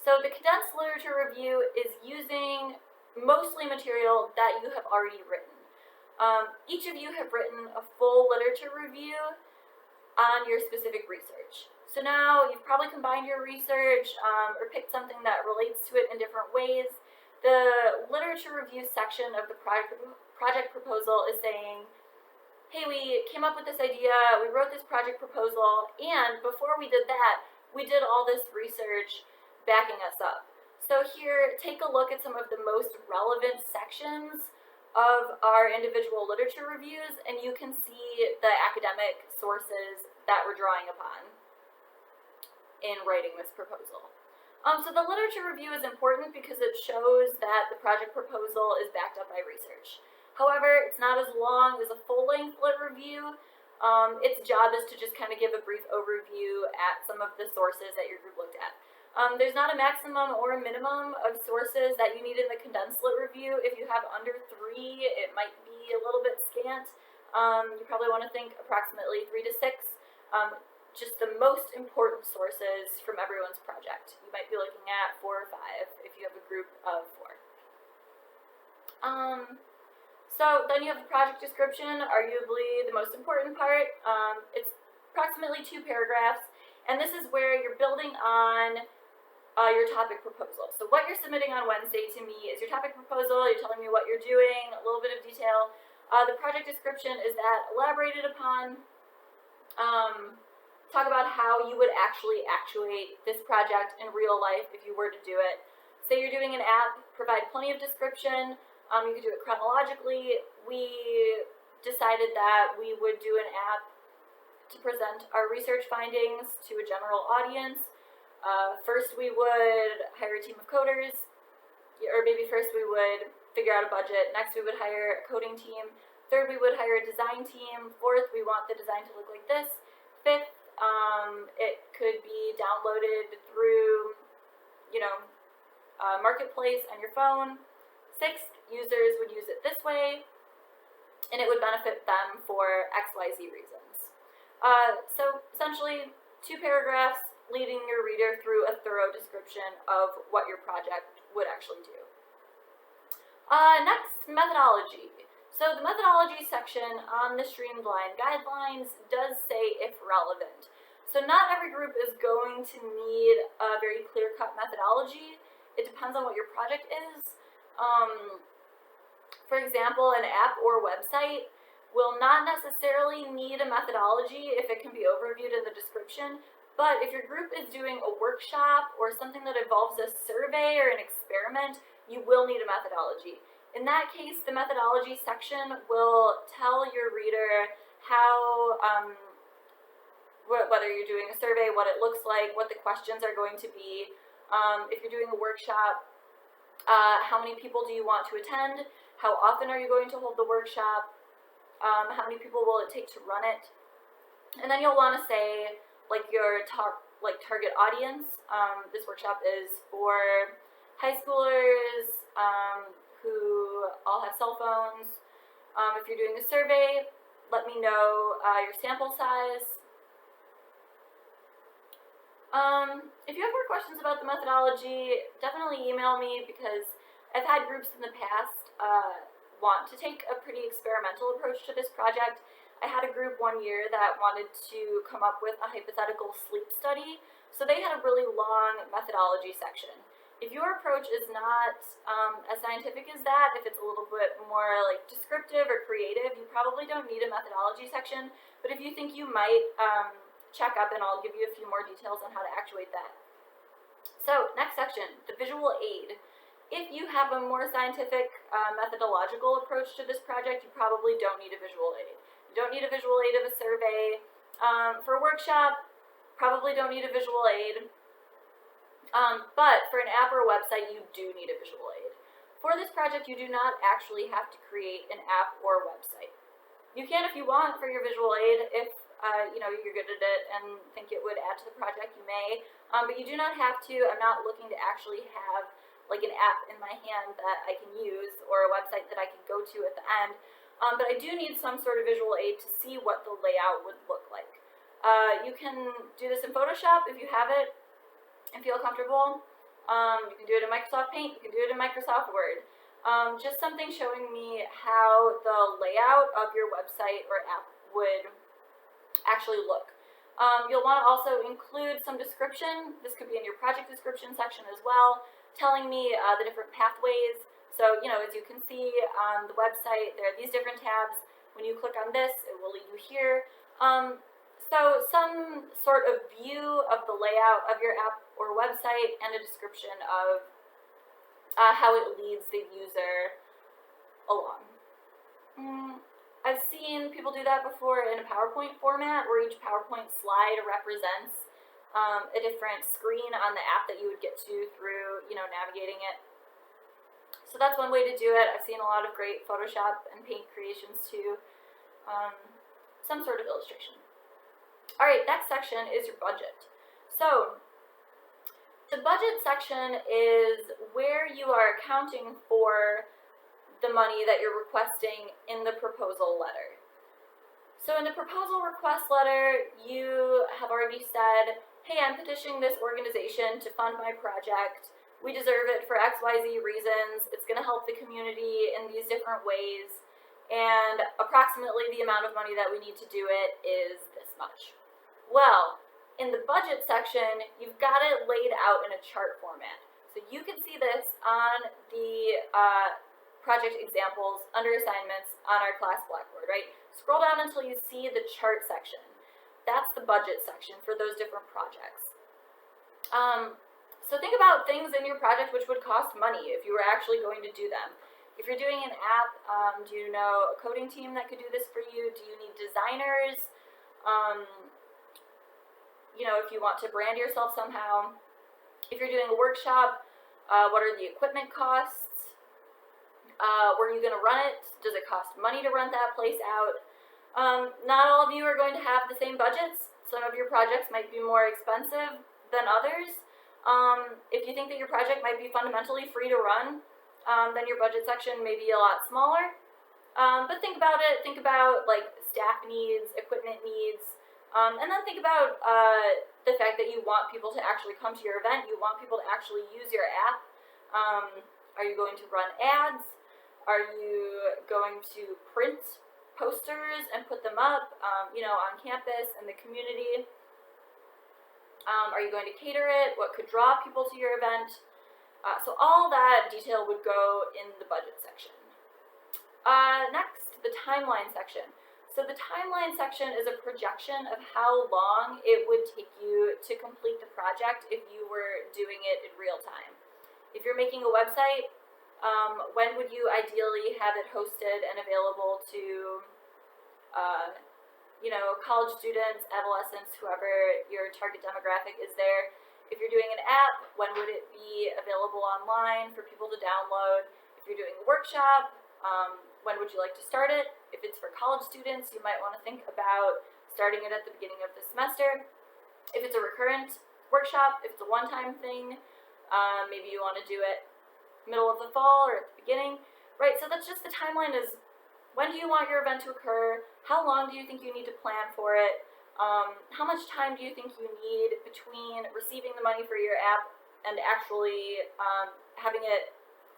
So the condensed literature review is using mostly material that you have already written. Each of you have written a full literature review on your specific research. So now you've probably combined your research or picked something that relates to it in different ways. The literature review section of the project proposal is saying, hey, we came up with this idea, we wrote this project proposal, and before we did that, we did all this research backing us up. So here, take a look at some of the most relevant sections of our individual literature reviews, and you can see the academic sources that we're drawing upon in writing this proposal. So the literature review is important because it shows that the project proposal is backed up by research. However, it's not as long as a full-length lit review. Its job is to just kind of give a brief overview at some of the sources that your group looked at. There's not a maximum or a minimum of sources that you need in the condensed lit review. If you have under 3, it might be a little bit scant. You probably want to think approximately 3 to 6. Just the most important sources from everyone's project. You might be looking at 4 or 5 if you have a group of 4. So then you have the project description, arguably the most important part. It's approximately 2 paragraphs, and this is where you're building on your topic proposal. So what you're submitting on Wednesday to me is your topic proposal. You're telling me what you're doing, a little bit of detail. The project description is that elaborated upon. Talk about how you would actually actuate this project in real life if you were to do it. Say you're doing an app, provide plenty of description. You could do it chronologically. We decided that we would do an app to present our research findings to a general audience. First we would hire a team of coders, or maybe first we would figure out a budget. Next we would hire a coding team. Third we would hire a design team. Fourth, we want the design to look like this. Fifth, it could be downloaded through, Marketplace on your phone. Sixth, users would use it this way, and it would benefit them for XYZ reasons. So essentially, 2 paragraphs leading your reader through a thorough description of what your project would actually do. Next, methodology. So the methodology section on the Streamline guidelines does say if relevant. So not every group is going to need a very clear-cut methodology. It depends on what your project is. For example, an app or website will not necessarily need a methodology if it can be overviewed in the description, but if your group is doing a workshop or something that involves a survey or an experiment, you will need a methodology. In that case, the methodology section will tell your reader how, whether you're doing a survey, what it looks like, what the questions are going to be. If you're doing a workshop, how many people do you want to attend? How often are you going to hold the workshop? How many people will it take to run it? And then you'll want to say, like, your target audience. This workshop is for high schoolers who all have cell phones. If you're doing a survey, let me know your sample size. If you have more questions about the methodology, definitely email me, because I've had groups in the past want to take a pretty experimental approach to this project. I had a group one year that wanted to come up with a hypothetical sleep study, so they had a really long methodology section. If your approach is not as scientific as that, if it's a little bit more like descriptive or creative, you probably don't need a methodology section, but if you think you might, check up and I'll give you a few more details on how to actuate that. So, next section, the visual aid. If you have a more scientific methodological approach to this project, you probably don't need a visual aid. You don't need a visual aid of a survey. For a workshop, probably don't need a visual aid. But for an app or a website, you do need a visual aid. For this project, you do not actually have to create an app or website. You can if you want for your visual aid. If you're good at it and think it would add to the project, you may. But you do not have to. I'm not looking to actually have like an app in my hand that I can use or a website that I can go to at the end. But I do need some sort of visual aid to see what the layout would look like. You can do this in Photoshop if you have it and feel comfortable. You can do it in Microsoft Paint, you can do it in Microsoft Word. Just something showing me how the layout of your website or app would actually look. You'll want to also include some description. This could be in your project description section as well, telling me the different pathways. So, as you can see on the website, there are these different tabs. When you click on this, it will lead you here. So some sort of view of the layout of your app or website and a description of how it leads the user along. I've seen people do that before in a PowerPoint format, where each PowerPoint slide represents a different screen on the app that you would get to through, navigating it. So that's one way to do it. I've seen a lot of great Photoshop and Paint creations too. Some sort of illustration. All right, next section is your budget. So the budget section is where you are accounting for the money that you're requesting in the proposal letter. So in the proposal request letter, you have already said, hey, I'm petitioning this organization to fund my project. We deserve it for XYZ reasons. It's going to help the community in these different ways. And approximately the amount of money that we need to do it is this much. Well, in the budget section, you've got it laid out in a chart format. So you can see this on the project examples under assignments on our class Blackboard, right? Scroll down until you see the chart section. That's the budget section for those different projects. So think about things in your project which would cost money if you were actually going to do them. If you're doing an app, do you know a coding team that could do this for you? Do you need designers? If you want to brand yourself somehow. If you're doing a workshop, what are the equipment costs? Where are you going to run it? Does it cost money to rent that place out? Not all of you are going to have the same budgets. Some of your projects might be more expensive than others. If you think that your project might be fundamentally free to run, then your budget section may be a lot smaller. But think about it. Think about like staff needs, equipment needs, and then think about the fact that you want people to actually come to your event. You want people to actually use your app. Are you going to run ads? Are you going to print posters and put them up, on campus in the community? Are you going to cater it? What could draw people to your event? So all that detail would go in the budget section. Next, the timeline section. So the timeline section is a projection of how long it would take you to complete the project if you were doing it in real time. If you're making a website, when would you ideally have it hosted and available to, college students, adolescents, whoever your target demographic is there? If you're doing an app, when would it be available online for people to download? If you're doing a workshop, when would you like to start it? If it's for college students, you might want to think about starting it at the beginning of the semester. If it's a recurrent workshop, if it's a one-time thing, maybe you want to do it middle of the fall or at the beginning, right? So that's just the timeline is, when do you want your event to occur? How long do you think you need to plan for it? How much time do you think you need between receiving the money for your app and actually having it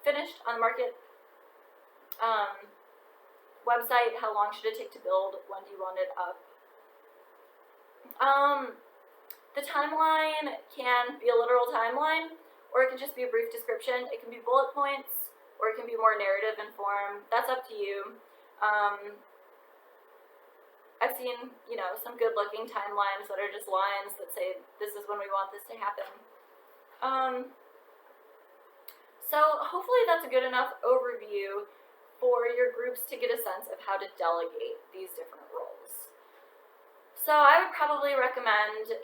finished on the market? Website, how long should it take to build? When do you want it up? The timeline can be a literal timeline, or it can just be a brief description. It can be bullet points, or it can be more narrative in form. That's up to you. I've seen, some good-looking timelines that are just lines that say, this is when we want this to happen. So hopefully that's a good enough overview for your groups to get a sense of how to delegate these different roles. So I would probably recommend,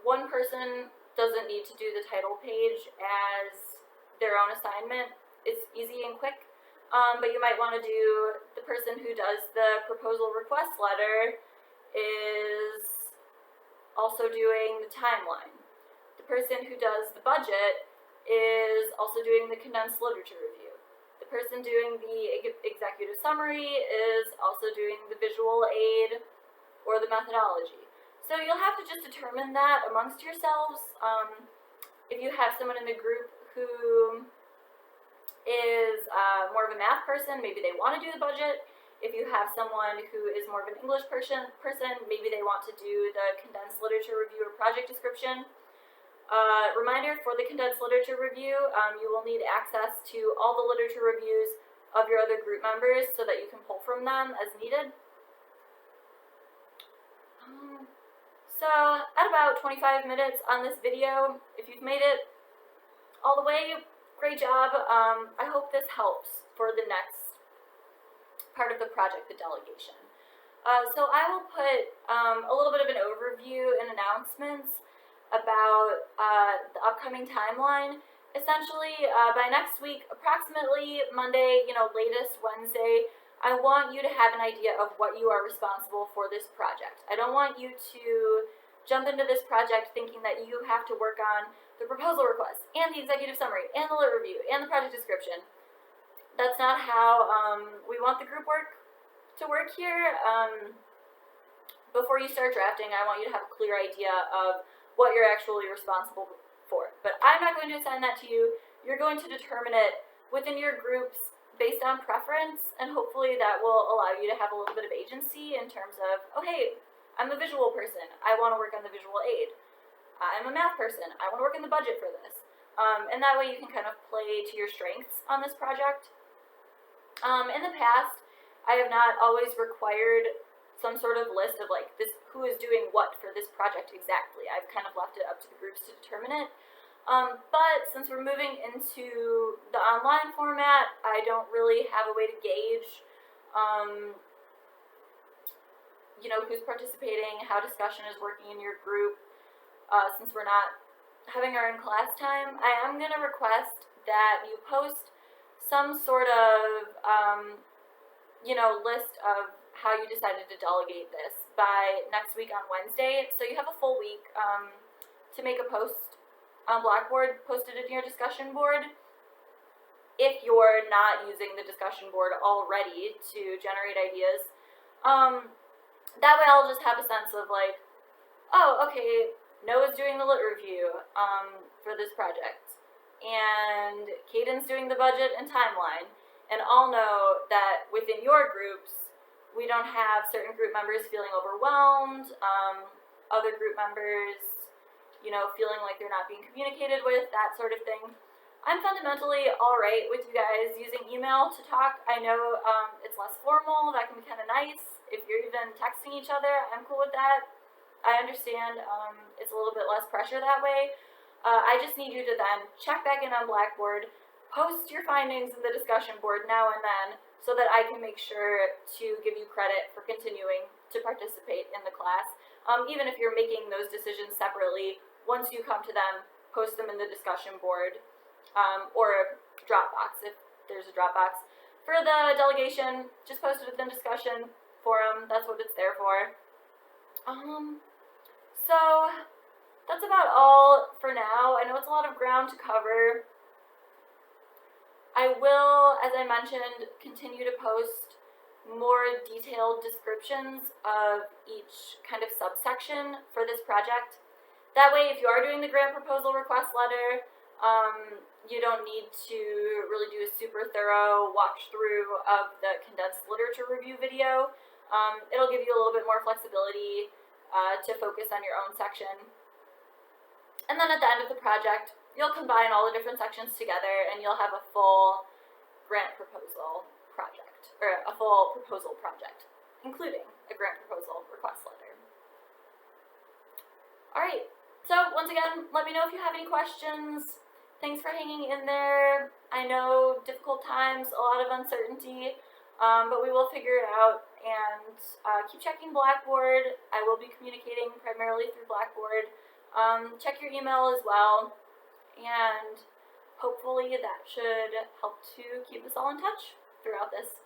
one person doesn't need to do the title page as their own assignment. It's easy and quick. But you might want to do, the person who does the proposal request letter is also doing the timeline. The person who does the budget is also doing the condensed literature review. The person doing the executive summary is also doing the visual aid or the methodology. So you'll have to just determine that amongst yourselves. If you you have someone in the group who is more of a math person, maybe they want to do the budget. If you have someone who is more of an English person, maybe they want to do the condensed literature review or project description. Reminder for the condensed literature review, you will need access to all the literature reviews of your other group members so that you can pull from them as needed. So at about 25 minutes on this video, if you've made it all the way, great job. I hope this helps for the next part of the project, the delegation. So I will put a little bit of an overview and announcements about the upcoming timeline. Essentially, by next week, approximately Monday, latest Wednesday, I want you to have an idea of what you are responsible for this project. I don't want you to jump into this project thinking that you have to work on the proposal request, and the executive summary, and the lit review, and the project description. That's not how we want the group work to work here. Before you start drafting, I want you to have a clear idea of what you're actually responsible for. But I'm not going to assign that to you. You're going to determine it within your groups based on preference, and hopefully that will allow you to have a little bit of agency in terms of, oh hey, I'm a visual person, I want to work on the visual aid. I'm a math person, I want to work in the budget for this. And that way you can kind of play to your strengths on this project. In the past, I have not always required some sort of list of like this, who is doing what for this project exactly. I've kind of left it up to the groups to determine it. But since we're moving into the online format, I don't really have a way to gauge, who's participating, how discussion is working in your group. Since we're not having our in-class time, I am going to request that you post some sort of, list of how you decided to delegate this by next week on Wednesday. So you have a full week to make a post on Blackboard, post it in your discussion board. If you're not using the discussion board already to generate ideas, that way I'll just have a sense of like, oh, okay, Noah's doing the lit review for this project, and Caden's doing the budget and timeline, and I'll know that within your groups, we don't have certain group members feeling overwhelmed, other group members, feeling like they're not being communicated with, that sort of thing. I'm fundamentally alright with you guys using email to talk. I know it's less formal, that can be kind of nice. If you're even texting each other, I'm cool with that. I understand it's a little bit less pressure that way. I just need you to then check back in on Blackboard, post your findings in the discussion board now and then, so that I can make sure to give you credit for continuing to participate in the class. Even if you're making those decisions separately, once you come to them, post them in the discussion board, or Dropbox, if there's a Dropbox. For the delegation, just post it within discussion forum, that's what it's there for. So that's about all for now. I know it's a lot of ground to cover. I will, as I mentioned, continue to post more detailed descriptions of each kind of subsection for this project. That way, if you are doing the grant proposal request letter, you don't need to really do a super thorough walkthrough of the condensed literature review video. It'll give you a little bit more flexibility to focus on your own section. And then at the end of the project, you'll combine all the different sections together and you'll have a full grant proposal project, or a full proposal project, including a grant proposal request letter. Alright, so once again, let me know if you have any questions. Thanks for hanging in there. I know, difficult times, a lot of uncertainty, but we will figure it out, and keep checking Blackboard. I will be communicating primarily through Blackboard. Check your email as well, and hopefully that should help to keep us all in touch throughout this.